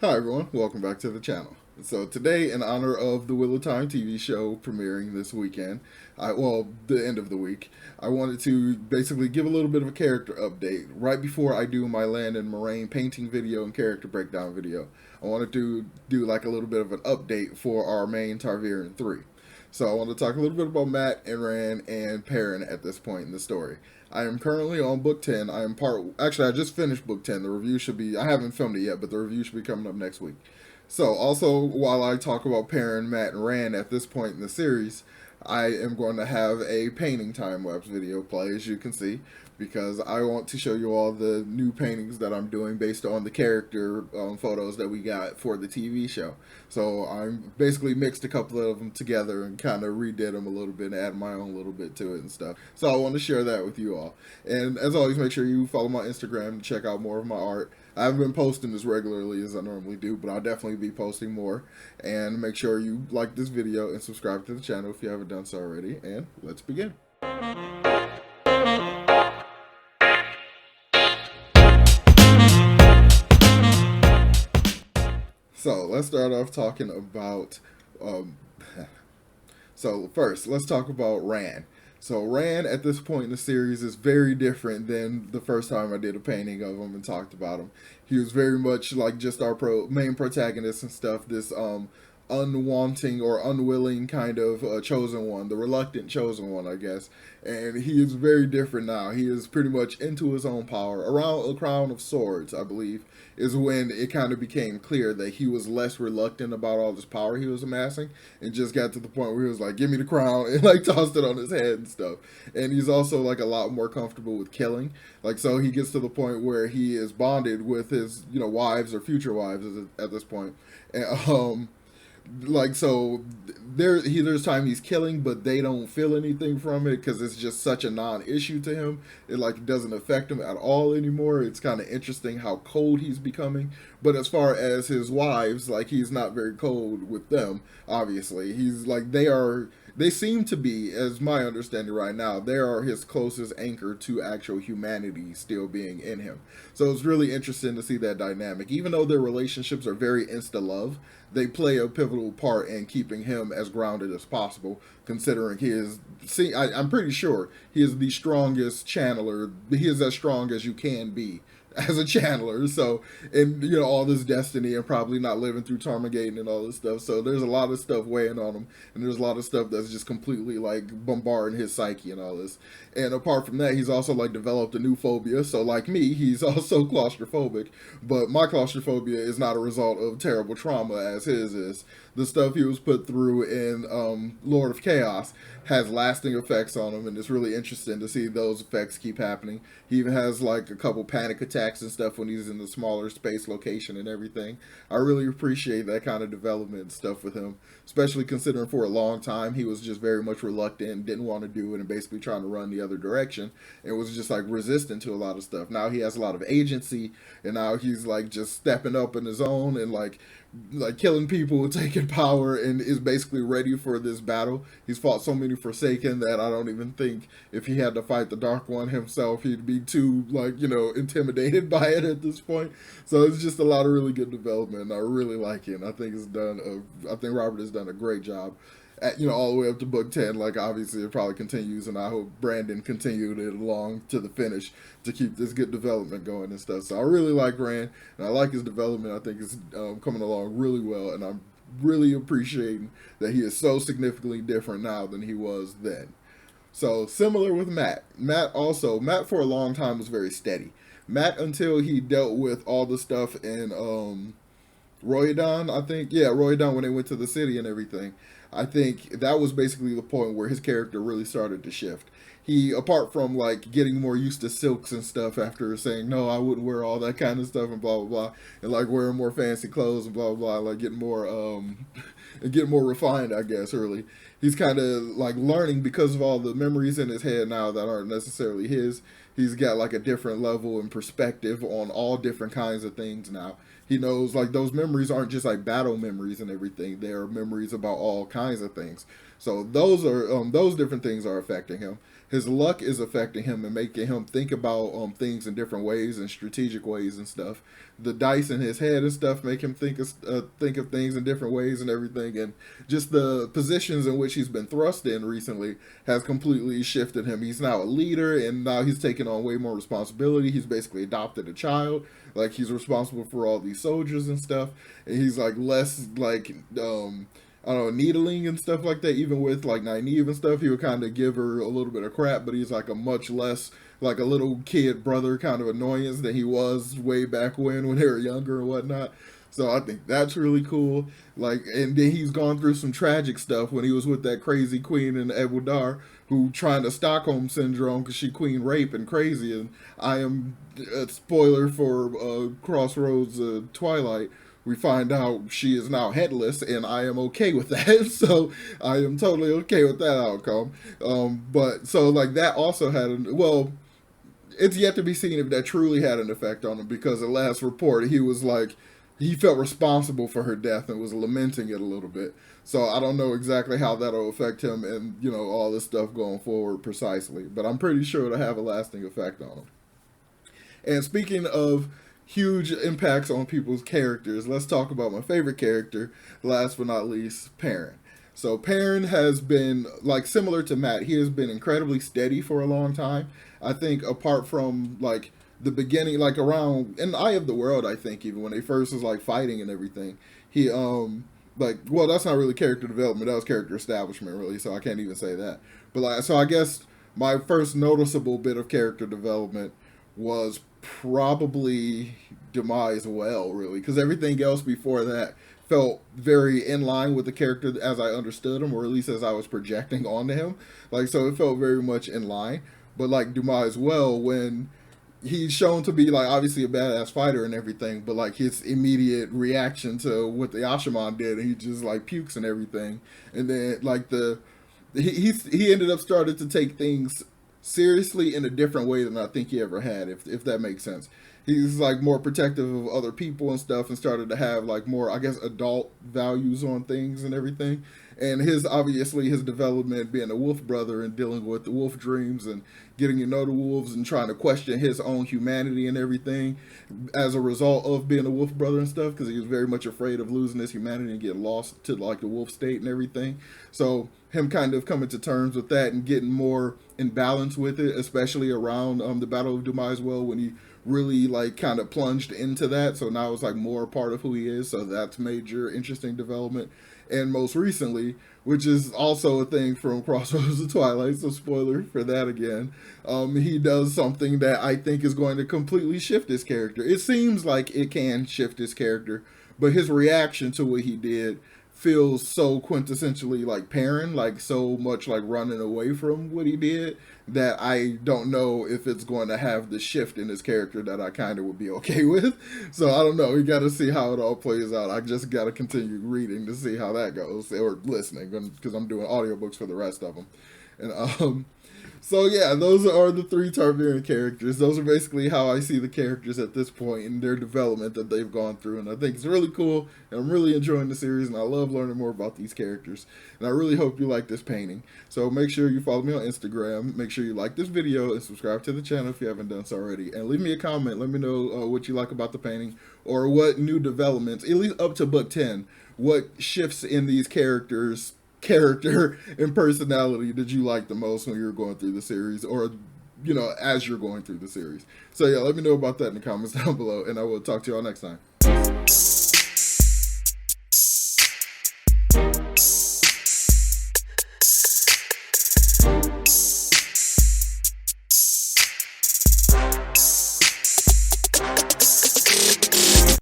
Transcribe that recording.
Hi everyone, welcome back to the channel. So today, in honor of the Wheel of Time TV show premiering this weekend, the end of the week, I wanted to basically give a little bit of a character update right before I do my land and moraine painting video and character breakdown video. I wanted to do like a little bit of an update for our main Targaryen 3. So I want to talk a little bit about Matt and Rand and Perrin at this point in the story. I am currently on book 10. I just finished book 10. The review should be, I haven't filmed it yet, but the review should be coming up next week. So, also, while I talk about Perrin, Matt, and Rand at this point in the series, I am going to have a painting time lapse video play, as you can see, because I want to show you all the new paintings that I'm doing based on the character photos that we got for the TV show. So I'm basically mixed a couple of them together and kind of redid them a little bit and add my own little bit to it and stuff. So I want to share that with you all. And as always, make sure you follow my Instagram and check out more of my art. I haven't been posting as regularly as I normally do, but I'll definitely be posting more. And make sure you like this video and subscribe to the channel if you haven't done so already. And let's begin. So let's start off talking about. Um, so first, let's talk about Rand. So Rand at this point in the series is very different than the first time I did a painting of him and talked about him. He was very much like just our main protagonist and stuff. This unwanting or unwilling kind of chosen one, the reluctant chosen one, I guess. And he is very different now. He is pretty much into his own power. Around a crown of swords, I believe, is when it kind of became clear that he was less reluctant about all this power he was amassing and just got to the point where he was like, give me the crown, and like tossed it on his head and stuff. And he's also like a lot more comfortable with killing. Like, so he gets to the point where he is bonded with his, wives or future wives at this point. And, like so there's time he's killing, but they don't feel anything from it because it's just such a non-issue to him. It like doesn't affect him at all anymore. It's kind of interesting how cold he's becoming. But as far as his wives, like, he's not very cold with them. Obviously, he's like, they seem to be, as my understanding right now, they are his closest anchor to actual humanity still being in him. So it's really interesting to see that dynamic. Even though their relationships are very insta love, they play a pivotal part in keeping him as grounded as possible, considering he is, I'm pretty sure he is the strongest channeler. He is as strong as you can be as a channeler. So, and all this destiny and probably not living through Tarmogating and all this stuff. So there's a lot of stuff weighing on him, and there's a lot of stuff that's just completely like bombarding his psyche and all this. And apart from that, he's also like developed a new phobia. So like me, he's also claustrophobic, but my claustrophobia is not a result of terrible trauma as his is. The stuff he was put through in Lord of Chaos has lasting effects on him, and it's really interesting to see those effects keep happening. He even has like a couple panic attacks and stuff when he's in the smaller space location and everything. I really appreciate that kind of development stuff with him, especially considering for a long time he was just very much reluctant, didn't want to do it, and basically trying to run the other direction, and was just like resistant to a lot of stuff. Now he has a lot of agency, and now he's like just stepping up in his own and like killing people, taking power, and is basically ready for this battle. He's fought so many Forsaken that I don't even think if he had to fight the Dark One himself, he'd be too intimidated by it at this point. So it's just a lot of really good development. I really like it. And I think I think Robert has done a great job. All the way up to book 10. Like, obviously it probably continues, and I hope Brandon continued it along to the finish to keep this good development going and stuff. So I really like Rand, and I like his development. I think it's coming along really well, and I'm really appreciating that he is so significantly different now than he was then. So similar with Matt. Matt for a long time was very steady. Matt, until he dealt with all the stuff in Royadon, I think. Yeah, Royadon, when they went to the city and everything. I think that was basically the point where his character really started to shift. He, apart from like getting more used to silks and stuff after saying no, I wouldn't wear all that kind of stuff and blah blah blah, and like wearing more fancy clothes and blah blah blah, like getting more and getting more refined, I guess. Really, he's kind of like learning because of all the memories in his head now that aren't necessarily his. He's got like a different level and perspective on all different kinds of things now. He knows like those memories aren't just like battle memories and everything. They are memories about all kinds of things. So those different things are affecting him. His luck is affecting him and making him think about things in different ways and strategic ways and stuff. The dice in his head and stuff make him think of things in different ways and everything. And just the positions in which he's been thrust in recently has completely shifted him. He's now a leader, and now he's taking on way more responsibility. He's basically adopted a child. Like, he's responsible for all these soldiers and stuff. And he's like less like I don't know, needling and stuff like that. Even with like Nynaeve and stuff, he would kind of give her a little bit of crap, but he's like a much less like a little kid brother kind of annoyance than he was way back when they were younger and whatnot. So I think that's really cool. Like, and then he's gone through some tragic stuff when he was with that crazy queen in Ebudar, who trying to Stockholm syndrome because she queen rape and crazy. And I am a spoiler for Crossroads Twilight. We find out she is now headless, and I am okay with that. So I am totally okay with that outcome. But so like that also had well, it's yet to be seen if that truly had an effect on him, because the last report he was like he felt responsible for her death and was lamenting it a little bit. So I don't know exactly how that'll affect him and all this stuff going forward precisely, but I'm pretty sure it'll have a lasting effect on him. And speaking of huge impacts on people's characters, let's talk about my favorite character, last but not least, Perrin. So Perrin has been, like, similar to Matt, he has been incredibly steady for a long time. I think apart from, like, the beginning, like, around, in Eye of the World, I think, even when they first was, like, fighting and everything, he, like, well, that's not really character development, that was character establishment, really, so I can't even say that. But, like, so I guess my first noticeable bit of character development was probably Demise Well, really, because everything else before that felt very in line with the character as I understood him, or at least as I was projecting onto him. Like, so it felt very much in line. But like Demise Well, when he's shown to be like obviously a badass fighter and everything, but like his immediate reaction to what the Ashaman did, and he just like pukes and everything, and then like he ended up starting to take things seriously in a different way than I think he ever had, if that makes sense. He's like more protective of other people and stuff, and started to have like more, I guess, adult values on things and everything. And obviously his development being a wolf brother and dealing with the wolf dreams and getting to know the wolves and trying to question his own humanity and everything as a result of being a wolf brother and stuff, because he was very much afraid of losing his humanity and getting lost to like the wolf state and everything. So him kind of coming to terms with that and getting more in balance with it, especially around the Battle of Demise Well, when he really like kind of plunged into that. So now it's like more a part of who he is. So that's major interesting development. And most recently, which is also a thing from Crossroads of Twilight, so spoiler for that again, he does something that I think is going to completely shift his character. It seems like it can shift his character, but his reaction to what he did feels so quintessentially like Perrin, like so much like running away from what he did, that I don't know if it's going to have the shift in his character that I kind of would be okay with. So I don't know. We got to see how it all plays out. I just got to continue reading to see how that goes, or listening, because I'm doing audiobooks for the rest of them. And so yeah, those are the 3 Targaryen characters. Those are basically how I see the characters at this point in their development that they've gone through. And I think it's really cool. And I'm really enjoying the series. And I love learning more about these characters. And I really hope you like this painting. So make sure you follow me on Instagram. Make sure you like this video and subscribe to the channel if you haven't done so already. And leave me a comment. Let me know what you like about the painting, or what new developments, at least up to book 10, what shifts in these character and personality did you like the most when you were going through the series, or as you're going through the series. So yeah, let me know about that in the comments down below, and I will talk to y'all next time.